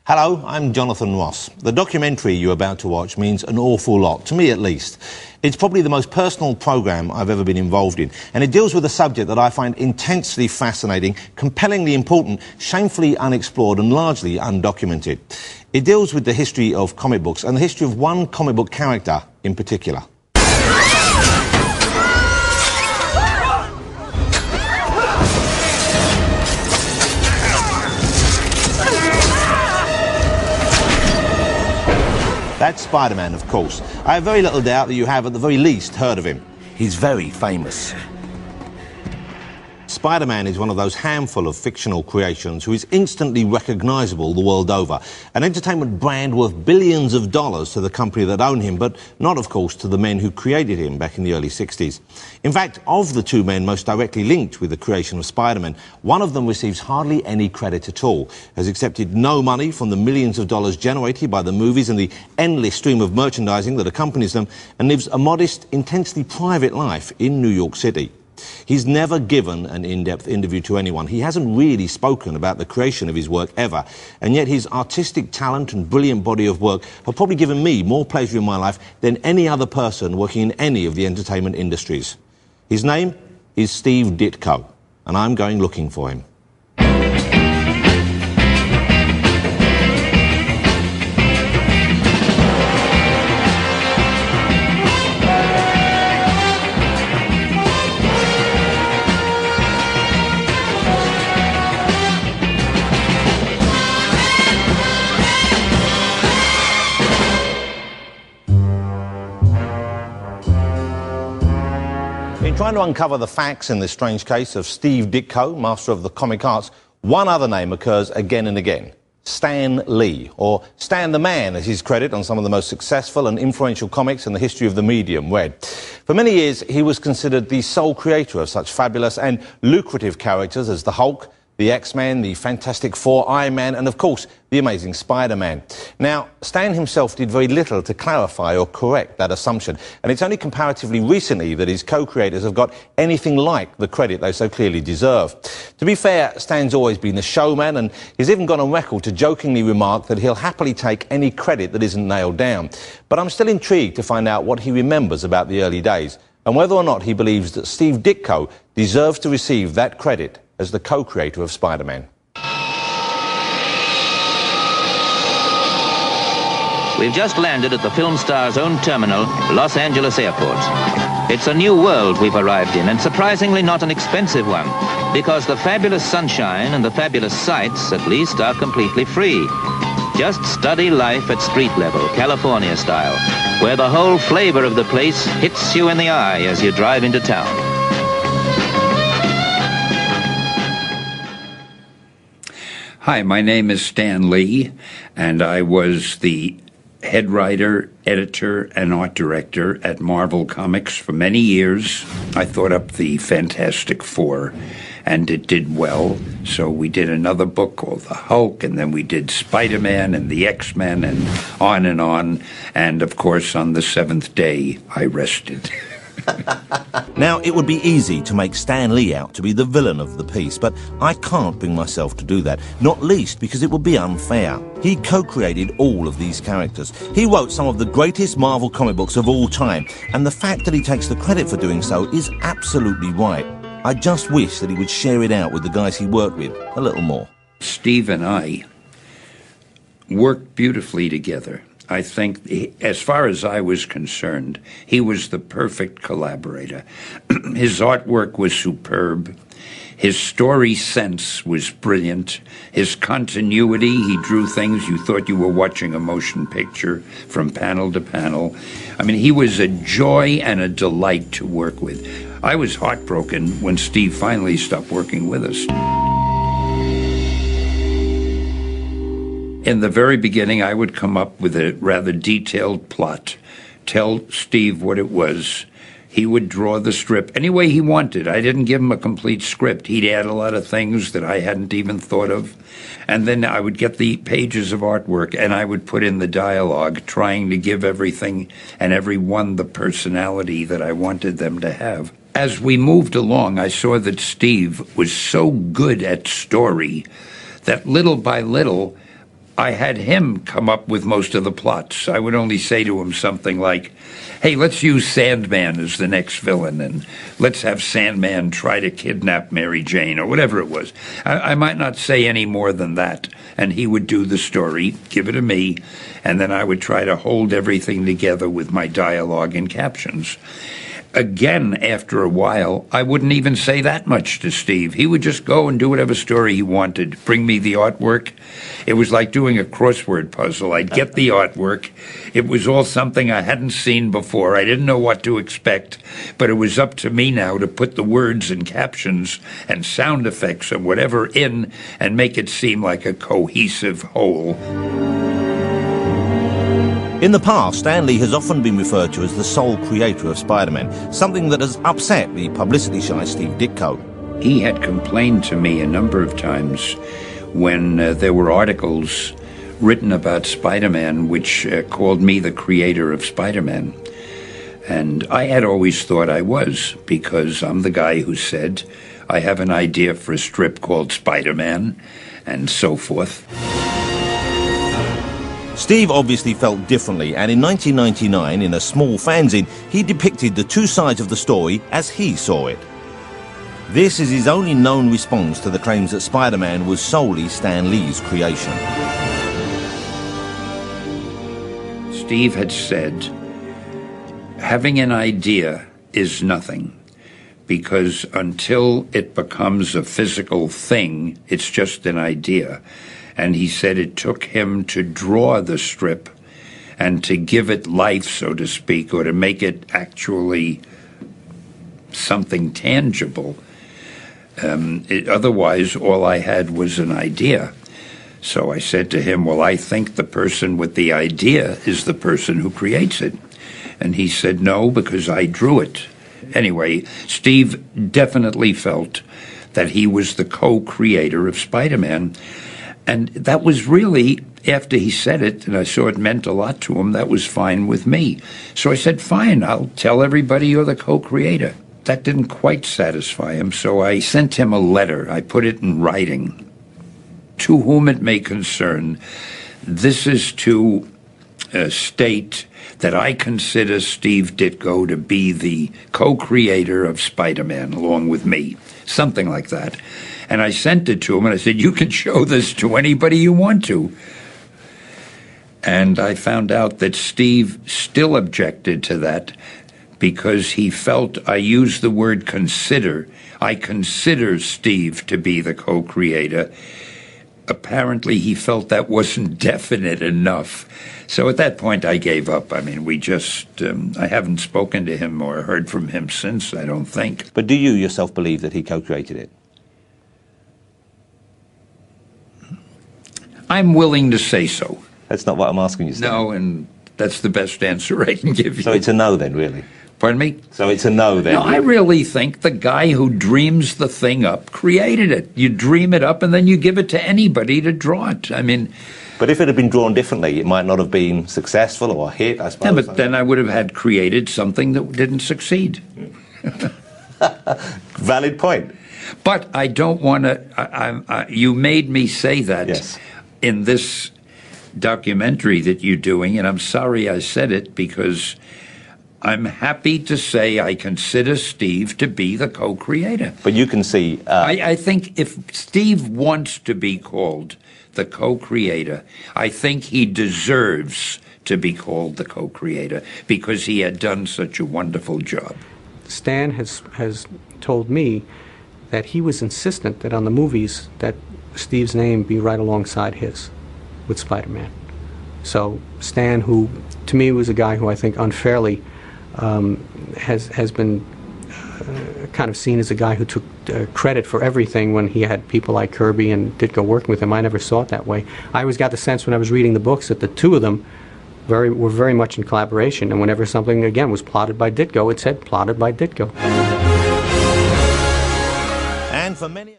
Hello, I'm Jonathan Ross. The documentary you're about to watch means an awful lot, to me at least. It's probably the most personal programme I've ever been involved in, and it deals with a subject that I find intensely fascinating, compellingly important, shamefully unexplored and largely undocumented. It deals with the history of comic books and the history of one comic book character in particular. That's Spider-Man, of course. I have very little doubt that you have, at the very least, heard of him. He's very famous. Spider-Man is one of those handful of fictional creations who is instantly recognisable the world over. An entertainment brand worth billions of dollars to the company that own him, but not, of course, to the men who created him back in the early 60s. In fact, of the two men most directly linked with the creation of Spider-Man, one of them receives hardly any credit at all, has accepted no money from the millions of dollars generated by the movies and the endless stream of merchandising that accompanies them, and lives a modest, intensely private life in New York City. He's never given an in-depth interview to anyone. He hasn't really spoken about the creation of his work ever. And yet his artistic talent and brilliant body of work have probably given me more pleasure in my life than any other person working in any of the entertainment industries. His name is Steve Ditko, and I'm going looking for him. In trying to uncover the facts in this strange case of Steve Ditko, master of the comic arts, one other name occurs again and again: Stan Lee, or Stan the Man as his credit on some of the most successful and influential comics in the history of the medium read. For many years, he was considered the sole creator of such fabulous and lucrative characters as the Hulk, the X-Men, the Fantastic Four, Iron Man, and of course, the Amazing Spider-Man. Now, Stan himself did very little to clarify or correct that assumption, and it's only comparatively recently that his co-creators have got anything like the credit they so clearly deserve. To be fair, Stan's always been the showman, and he's even gone on record to jokingly remark that he'll happily take any credit that isn't nailed down. But I'm still intrigued to find out what he remembers about the early days, and whether or not he believes that Steve Ditko deserves to receive that credit as the co-creator of Spider-Man. We've just landed at the film star's own terminal, Los Angeles Airport. It's a new world we've arrived in, and surprisingly not an expensive one, because the fabulous sunshine and the fabulous sights, at least, are completely free. Just study life at street level, California style, where the whole flavor of the place hits you in the eye as you drive into town. Hi, my name is Stan Lee, and I was the head writer, editor, and art director at Marvel Comics for many years. I thought up the Fantastic Four, and it did well. So we did another book called The Hulk, and then we did Spider-Man and the X-Men, and on and on. And, of course, on the seventh day, I rested. Now, it would be easy to make Stan Lee out to be the villain of the piece, but I can't bring myself to do that, not least because it would be unfair. He co-created all of these characters. He wrote some of the greatest Marvel comic books of all time, and the fact that he takes the credit for doing so is absolutely right. I just wish that he would share it out with the guys he worked with a little more. Steve and I worked beautifully together. I think, as far as I was concerned, he was the perfect collaborator. His artwork was superb. His story sense was brilliant. His continuity, he drew things you thought you were watching a motion picture from panel to panel. I mean, he was a joy and a delight to work with. I was heartbroken when Steve finally stopped working with us. In the very beginning, I would come up with a rather detailed plot, tell Steve what it was. He would draw the strip any way he wanted. I didn't give him a complete script. He'd add a lot of things that I hadn't even thought of. And then I would get the pages of artwork, and I would put in the dialogue, trying to give everything and everyone the personality that I wanted them to have. As we moved along, I saw that Steve was so good at story that little by little, I had him come up with most of the plots. I would only say to him something like, hey, let's use Sandman as the next villain, and let's have Sandman try to kidnap Mary Jane, or whatever it was. I might not say any more than that, and he would do the story, give it to me, and then I would try to hold everything together with my dialogue and captions. Again, after a while, I wouldn't even say that much to Steve. He would just go and do whatever story he wanted, bring me the artwork. It was like doing a crossword puzzle. I'd get the artwork. It was all something I hadn't seen before. I didn't know what to expect, but it was up to me now to put the words and captions and sound effects and whatever in and make it seem like a cohesive whole. In the past, Stan Lee has often been referred to as the sole creator of Spider-Man, something that has upset the publicity-shy Steve Ditko. He had complained to me a number of times when there were articles written about Spider-Man which called me the creator of Spider-Man. And I had always thought I was, because I'm the guy who said, I have an idea for a strip called Spider-Man, and so forth. Steve obviously felt differently, and in 1999, in a small fanzine, he depicted the two sides of the story as he saw it. This is his only known response to the claims that Spider-Man was solely Stan Lee's creation. Steve had said, having an idea is nothing, because until it becomes a physical thing, it's just an idea. And he said it took him to draw the strip and to give it life, so to speak, or to make it actually something tangible. Otherwise, all I had was an idea. So I said to him, well, I think the person with the idea is the person who creates it. And he said, no, because I drew it. Anyway, Steve definitely felt that he was the co-creator of Spider-Man. And that was really, after he said it, and I saw it meant a lot to him, that was fine with me. So I said, fine, I'll tell everybody you're the co-creator. That didn't quite satisfy him, so I sent him a letter. I put it in writing. To whom it may concern, this is to state that I consider Steve Ditko to be the co-creator of Spider-Man, along with me. Something like that. And I sent it to him, and I said, you can show this to anybody you want to. And I found out that Steve still objected to that because he felt I used the word consider. I consider Steve to be the co-creator. Apparently, he felt that wasn't definite enough. So at that point, I gave up. I mean, I haven't spoken to him or heard from him since, I don't think. But do you yourself believe that he co-created it? I'm willing to say so. That's not what I'm asking you, Stan. No, and that's the best answer I can give you. So it's a no then, really? Pardon me? So it's a no then? No, I really think the guy who dreams the thing up created it. You dream it up and then you give it to anybody to draw it. I mean... But if it had been drawn differently, it might not have been successful or a hit, I suppose. Yeah, but then I would have had created something that didn't succeed. Valid point. But I don't want to... you made me say that. Yes. In this documentary that you're doing, and I'm sorry I said it because I'm happy to say I consider Steve to be the co-creator. But you can see... I think if Steve wants to be called the co-creator, I think he deserves to be called the co-creator because he had done such a wonderful job. Stan has told me that he was insistent that on the movies that Steve's name be right alongside his with Spider-Man. So Stan, who to me was a guy who I think unfairly has been kind of seen as a guy who took credit for everything when he had people like Kirby and Ditko working with him. I never saw it that way. I always got the sense when I was reading the books that the two of them were very much in collaboration, and whenever something, again, was plotted by Ditko, it said plotted by Ditko. And for many...